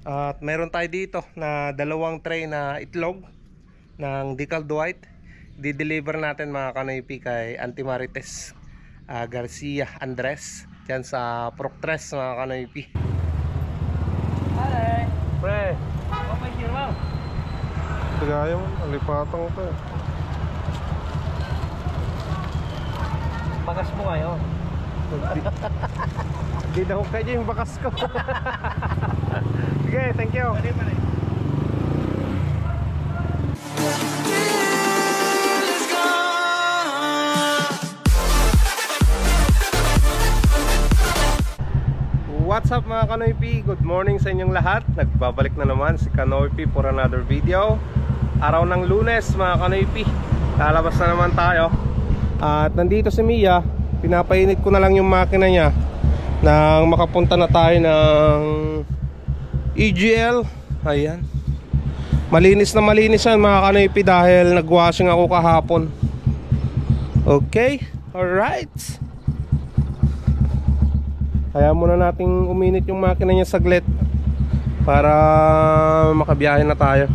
At meron tayo dito na dalawang tray na itlog ng Decaled White. Di-deliver natin mga kanoypi kay Auntie Marites Garcia Andres dyan sa Proctres mga kanoypi. Hi. Pre, Okay, sir, ma'am. tigayong alipatang to. Bagas mo ngayon. Hindi na kaya yung bakas ko. Sige, thank you. What's up mga Kanoypi? Good morning sa inyong lahat. Nagbabalik na naman si Kanoypi for another video. Araw ng Lunes mga Kanoypi, lalabas na naman tayo. At nandito si Mia. Pinapainit ko na lang yung makina niya nang makapunta na tayo ng EGL. Ayan, malinis na malinis yan mga Kanoypi dahil nagwashing ako kahapon. Okay, alright. Kaya muna nating uminit yung makina niya saglit para makabiyahe na tayo.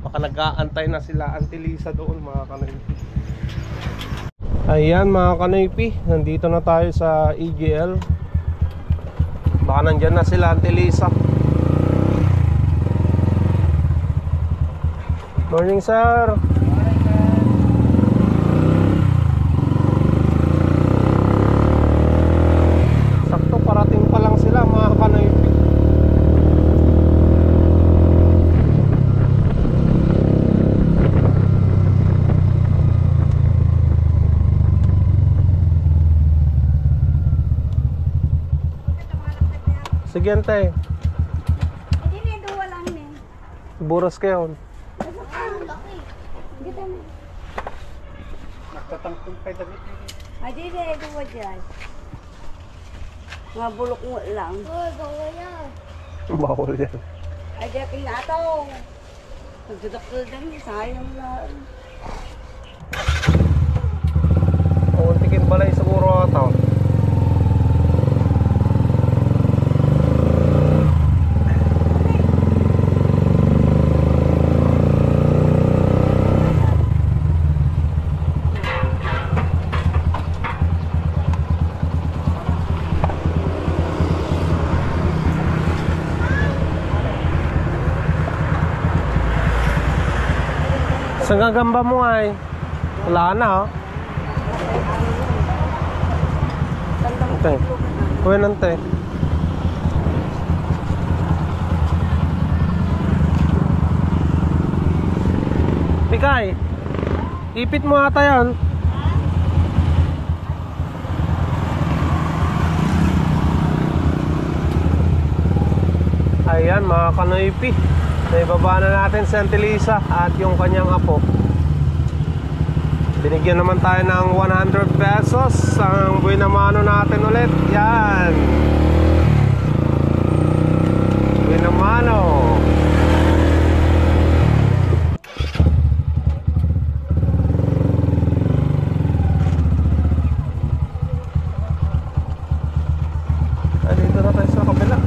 Baka nag-aantay na sila Auntie Lisa doon mga Kanoypi. Ayan mga Kanoypi, nandito na tayo sa EGL. Baka nandyan na sila Auntie Lisa. Morning sir. Sakto parating pa lang sila mga Kanoypi. Sige ante, Hindi na duwa lang ni. buras kayo. Laki. Kita mo. Nagtatangtong kay David. Hindi na duwa dyan. Mga bulok mo lang. Uy, bawal yan. Bawal yan. Ay, di aking nataw. Nagdadakil din, sayang na. Tikin balay siguro ata. Saan gagamba mo ay? Wala na oh. Ante, kuya nante. Pikay, ipit mo ata yan. Ayan mga Kanoypi, naibaba na natin si Auntie Lisa at yung kanyang apo. Binigyan naman tayo ng 100 pesos. Ang buwinamano natin ulit. Yan, buwinamano. Dito na tayo sa kabila.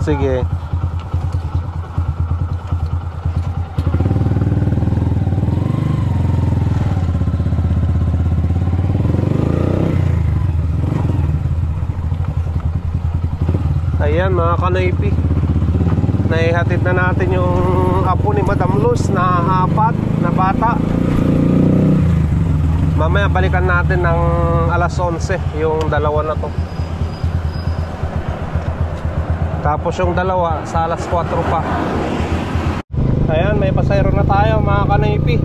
Sige. Ayan mga kanoypi, naihatid na natin yung apo ni Madam Luz na 4 na bata. Mamaya balikan natin ng alas 11 yung dalawa na to. Tapos yung dalawa sa alas 4 pa. Ayan, may pasayro na tayo mga kanoypi.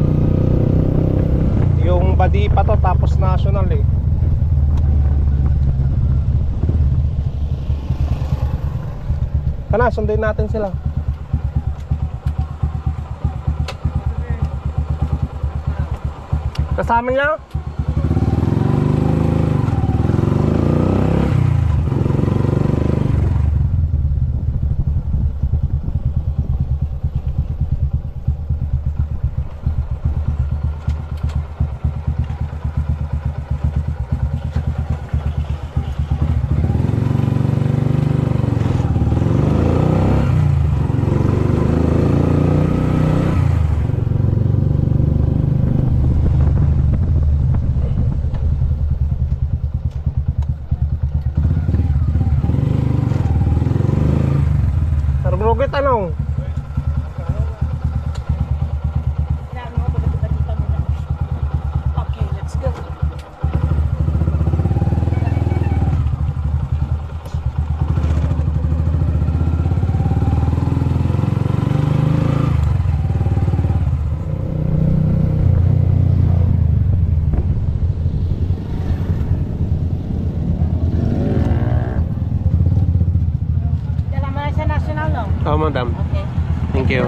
Yung badi pa to, tapos national eh. Kana, sundin natin sila. Kasama niya? Rugit ano? Okay, let's go. Dala mo na sa national, no? Oh, madam. Okay. Thank you.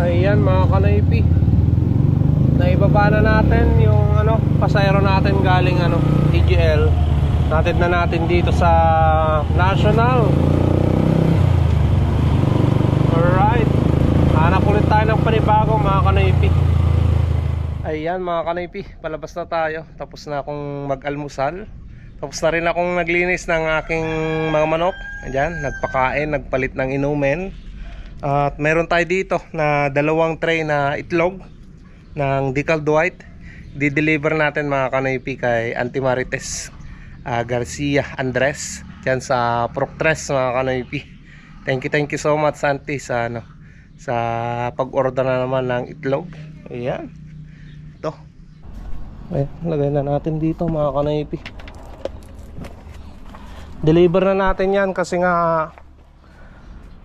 Ayan mga kanoypi, naibaba na natin yung pasayro natin galing EGL. Natin na natin dito sa National. Alright, hanap ulit tayo ng panibago mga kanoypi. Ayan mga kanoypi, palabas na tayo. Tapos na akong mag-almusal. Tapos na rin akong naglinis ng aking mga manok. Ayan, nagpakain, nagpalit ng inumin. At meron tayo dito na 2 tray na itlog ng Decaled White. Di-deliver natin mga kanoypi kay Auntie Marites Garcia Andres dyan sa Proctres mga kanoypi. Thank you so much Auntie sa sa pag-order na naman ng itlog. Ayan, ito. Ayan, lagay na natin dito mga kanoypi. Deliver na natin yan kasi nga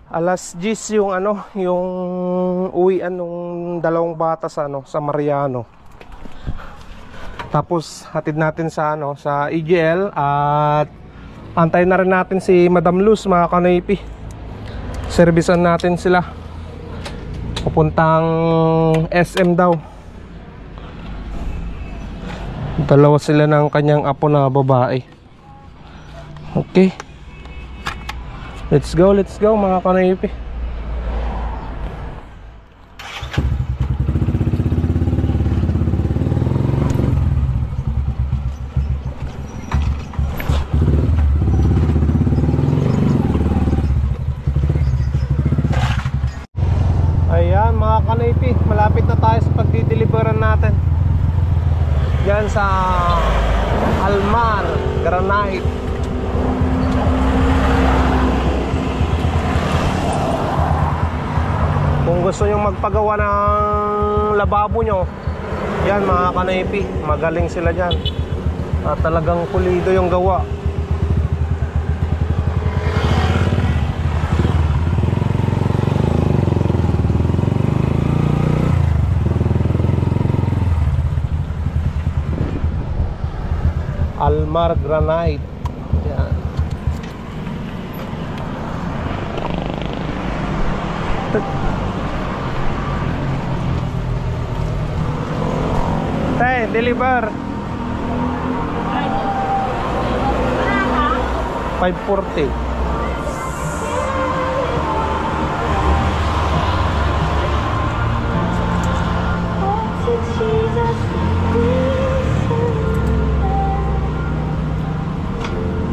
alas 10 yung yung uwian nung 2 bata sa sa Mariano. Tapos hatid natin sa sa EGL at antayin na rin natin si Madam Luz mga kanoypi. Servisan natin sila. Pupuntang SM daw. Dalawa sila ng kanyang apo na babae. Okay. Let's go mga kanoypi. Ayan mga kanoypi, malapit na tayo sa pagdi-deliveran natin. Yan sa Almar Granite. Kung gusto nyo magpagawa ng lababo nyo, yan mga kanoypi, magaling sila dyan. At talagang pulido yung gawa. Almar Granite. Yan. Tay, deliver. 540.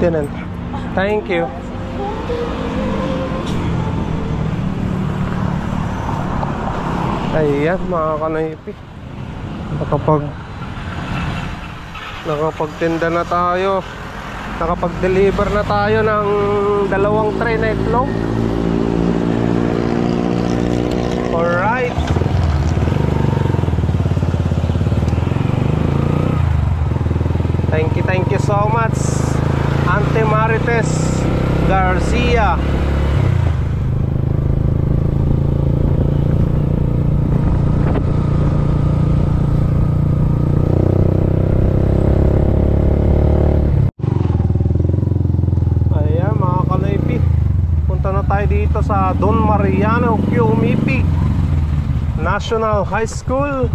Tinant. Thank you. Ayan mga kanoypi, nakapagtinda na tayo, nakapag-deliver na tayo ng 2 tray na itlog. Alright. Thank you so much, Ante Marites Garcia. Dito sa Don Mariano QMIP National High School.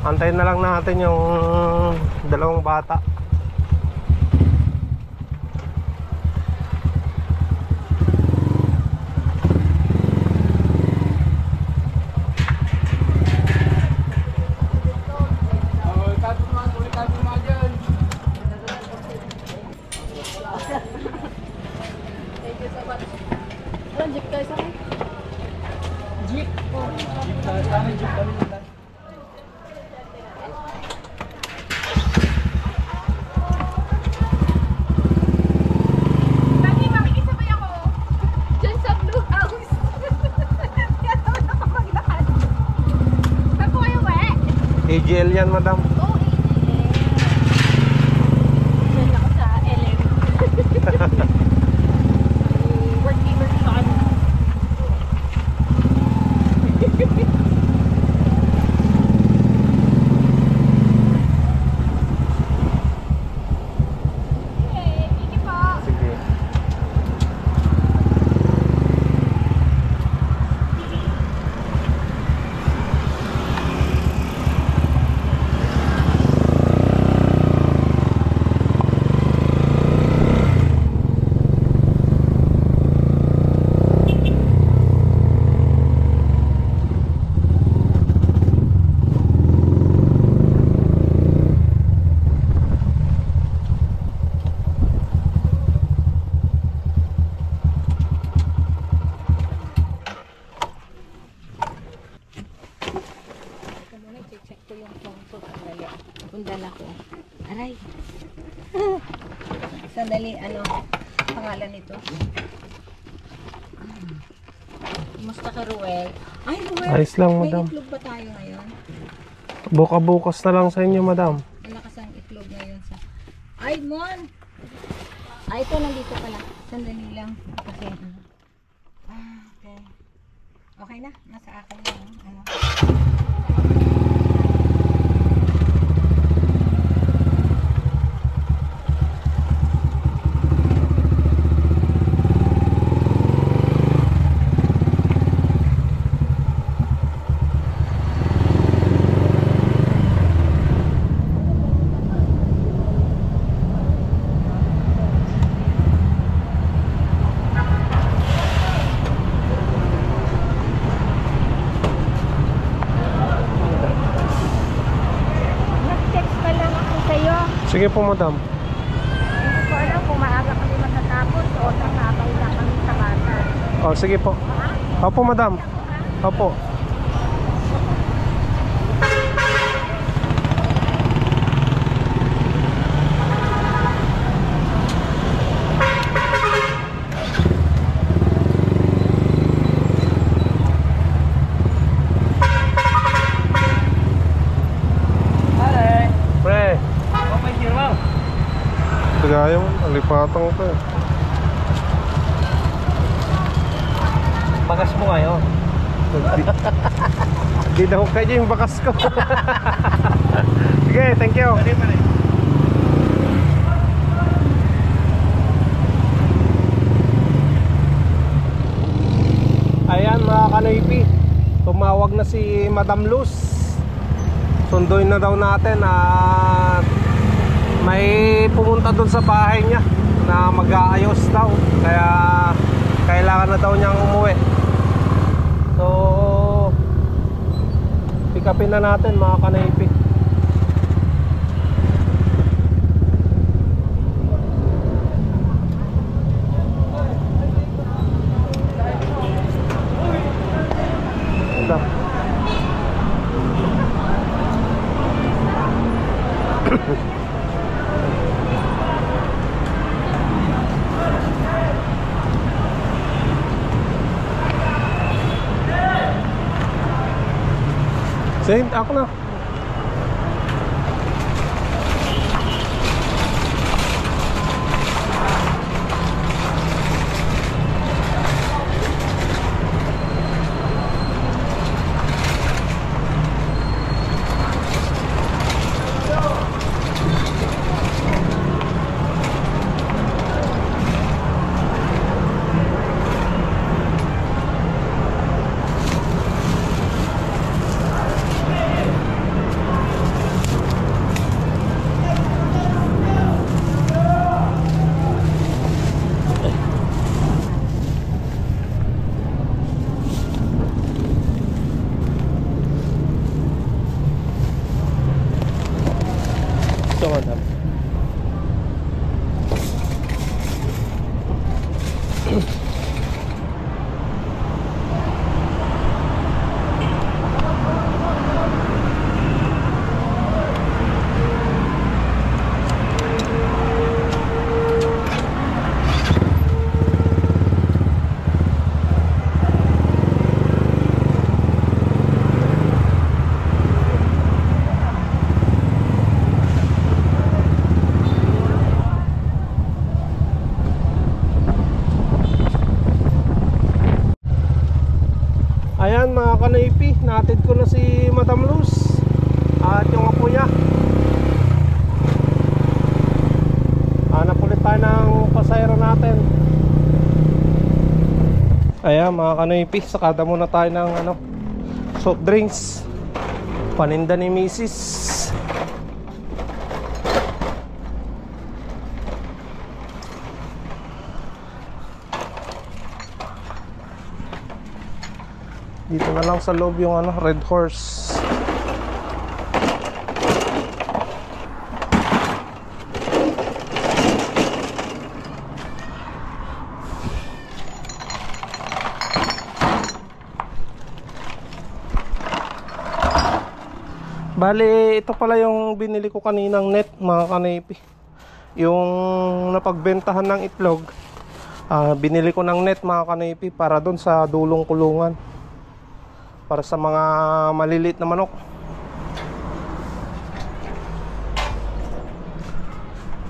Antayin na lang natin yung 2 bata. Jeep tayo sa akin. Jeep. Jeep tayo sa akin. Jeep kami nila. Lagi makikisabay ako dyan sa Blue House. Kaya naman ako maglakad. Saan po kayo ba? AGL yan, madam. Oo, AGL. Dyan ako sa LM. Dala ko. Aray. Sandali, ano pangalan nito? Kumusta ka, Ruel? Ay, Ruel. Ayos lang, madam. May itlog ba tayo ngayon? Bukas na lang sa inyo, madam. Malakas ang itlog ngayon sa... Ay, Mon! Ay, ito nandito pala. Sandali lang. Kasi ano. Okay. Okay na. Nasa akin lang. Ano. Sige po, madam. Hindi ko alam kung maaga kami matatapos o nakakay na kami sa bata. Oh, sige po. Opo, madam. Opo. Gaya mo, alipatang ko eh. Bakas mo ngayon. Di daw kayo yung bakas ko. Sige, thank you. Ayan mga kanoypi, tumawag na si Madam Luz. Sunduin na daw natin at may pumunta doon sa bahay niya na mag-aayos daw, kaya kailangan na daw niyang umuwi. So pick upin na natin mga kanaypi. Saint, ako na. Madam. Ayan mga kanaypi, naatid ko na si Madam Luz at yung apo niya. Hanap ulit tayo ng pasayro natin. Ayan mga kanaypi, sakada muna tayo ng soft drinks, paninda ni Mrs. Dito na lang sa loob yung Red Horse. Bale, ito pala yung binili ko kaninang net mga kanaypi. Yung napagbentahan ng itlog, binili ko ng net mga kanaypi para doon sa dulong kulungan. Para sa mga maliliit na manok.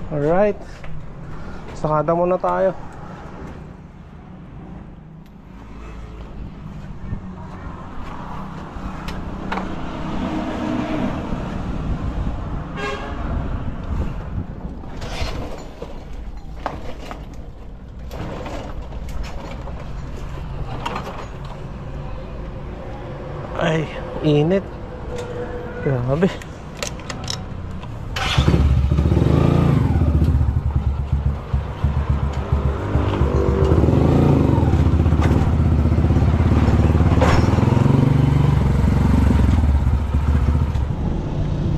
Alright, sakada muna tayo. Ay, init. Grabe.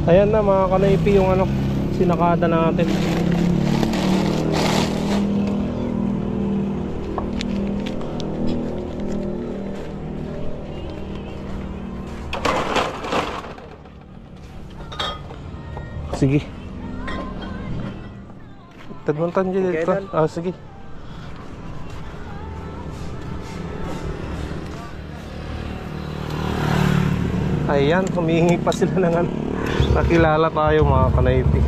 Ayan na mga kanaypi yung sinakada natin. Sige. Tadmuntan dyan dito. Sige. Ayan, humihingi pa sila ng nakilala tayo mga kanaypi.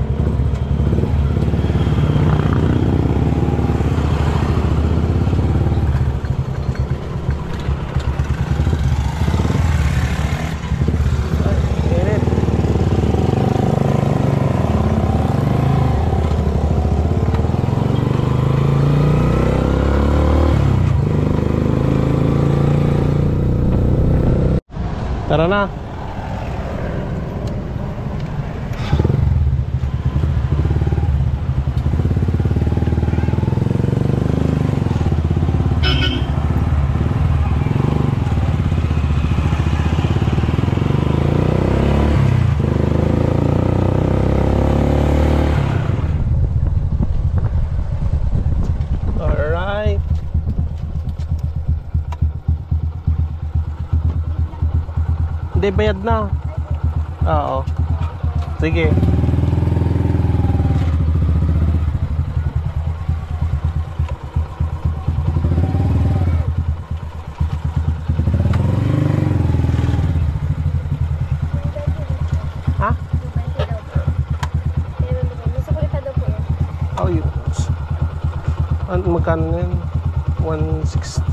Tara na. Alright. Hindi, bayad na. Oo. Sige. Ha? 220 daw po. Mas kulit daw po yun. Oh, yun. Magkano na yun? 160.